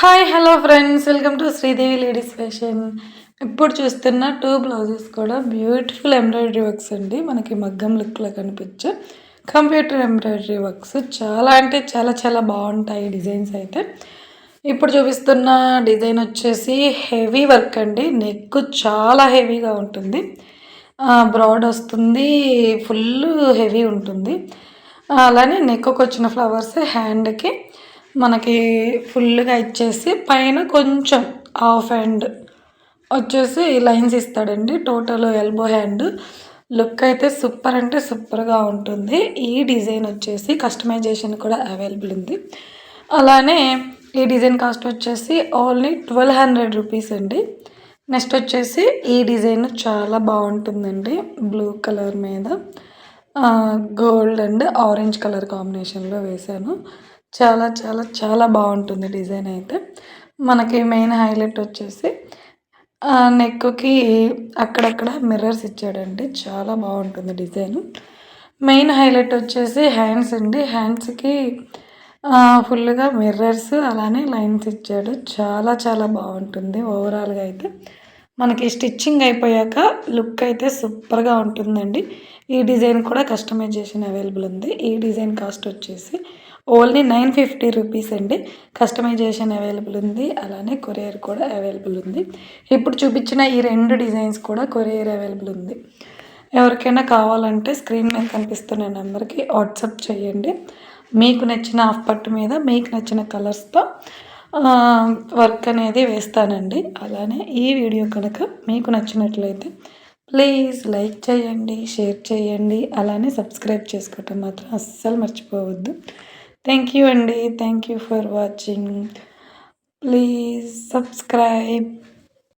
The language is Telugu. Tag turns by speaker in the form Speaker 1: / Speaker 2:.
Speaker 1: Hi hello friends, welcome to Sridevi ladies fashion. ఇప్పుడు చూస్తున్న 2 బ్లౌజెస్ కూడా బ్యూటిఫుల్ ఎంబ్రాయిడరీ వర్క్స్ అండి. మనకి మగ్గం లుక్లో కనిపించే కంప్యూటర్ ఎంబ్రాయిడరీ వర్క్స్ చాలా అంటే చాలా చాలా బాగుంటాయి డిజైన్స్ అయితే. ఇప్పుడు చూపిస్తున్న డిజైన్ వచ్చేసి హెవీ వర్క్ అండి. నెక్ చాలా హెవీగా ఉంటుంది, బ్రాడ్ వస్తుంది, ఫుల్ హెవీ ఉంటుంది. అలానే నెక్కు వచ్చిన ఫ్లవర్స్ హ్యాండ్కి మనకి ఫుల్గా ఇచ్చేసి పైన కొంచెం హాఫ్ హ్యాండ్ వచ్చేసి లైన్స్ ఇస్తాడండి. టోటల్ ఎల్బో హ్యాండ్ లుక్ అయితే సూపర్ అంటే సూపర్గా ఉంటుంది. ఈ డిజైన్ వచ్చేసి కస్టమైజేషన్ కూడా అవైలబుల్ ఉంది. అలానే ఈ డిజైన్ కాస్ట్ వచ్చేసి ఓన్లీ 1200 రూపీస్ అండి. నెక్స్ట్ వచ్చేసి ఈ డిజైన్ చాలా బాగుంటుందండి. బ్లూ కలర్ మీద గోల్డ్ అండ్ ఆరెంజ్ కలర్ కాంబినేషన్లో వేశాను. చాలా చాలా చాలా బాగుంటుంది డిజైన్ అయితే. మనకి మెయిన్ హైలైట్ వచ్చేసి నెక్కి అక్కడక్కడ మిర్రర్స్ ఇచ్చాడండి. చాలా బాగుంటుంది డిజైన్. మెయిన్ హైలైట్ వచ్చేసి హ్యాండ్స్ అండి. హ్యాండ్స్కి ఫుల్గా మిర్రర్స్ అలానే లైన్స్ ఇచ్చాడు. చాలా చాలా బాగుంటుంది. ఓవరాల్గా అయితే మనకి స్టిచ్చింగ్ అయిపోయాక లుక్ అయితే సూపర్గా ఉంటుందండి. ఈ డిజైన్ కూడా కస్టమైజేషన్ అవైలబుల్ ఉంది. ఈ డిజైన్ కాస్ట్ వచ్చేసి ఓన్లీ 950 రూపీస్ అండి. కస్టమైజేషన్ అవైలబుల్ ఉంది, అలానే కొరియర్ కూడా అవైలబుల్ ఉంది. ఇప్పుడు చూపించిన ఈ 2 డిజైన్స్ కూడా కొరియర్ అవైలబుల్ ఉంది. ఎవరికైనా కావాలంటే స్క్రీన్ మీద కనిపిస్తున్న నెంబర్కి వాట్సాప్ చేయండి. మీకు నచ్చిన హాఫ్ పట్టు మీద మీకు నచ్చిన కలర్స్తో వర్క్ అనేది వేస్తానండి. అలానే ఈ వీడియో కనుక మీకు నచ్చినట్లయితే ప్లీజ్ లైక్ చేయండి, షేర్ చేయండి, అలానే సబ్స్క్రైబ్ చేసుకోవటం మాత్రం అస్సలు మర్చిపోవద్దు. థ్యాంక్ యూ అండి. Thank you for watching. Please subscribe.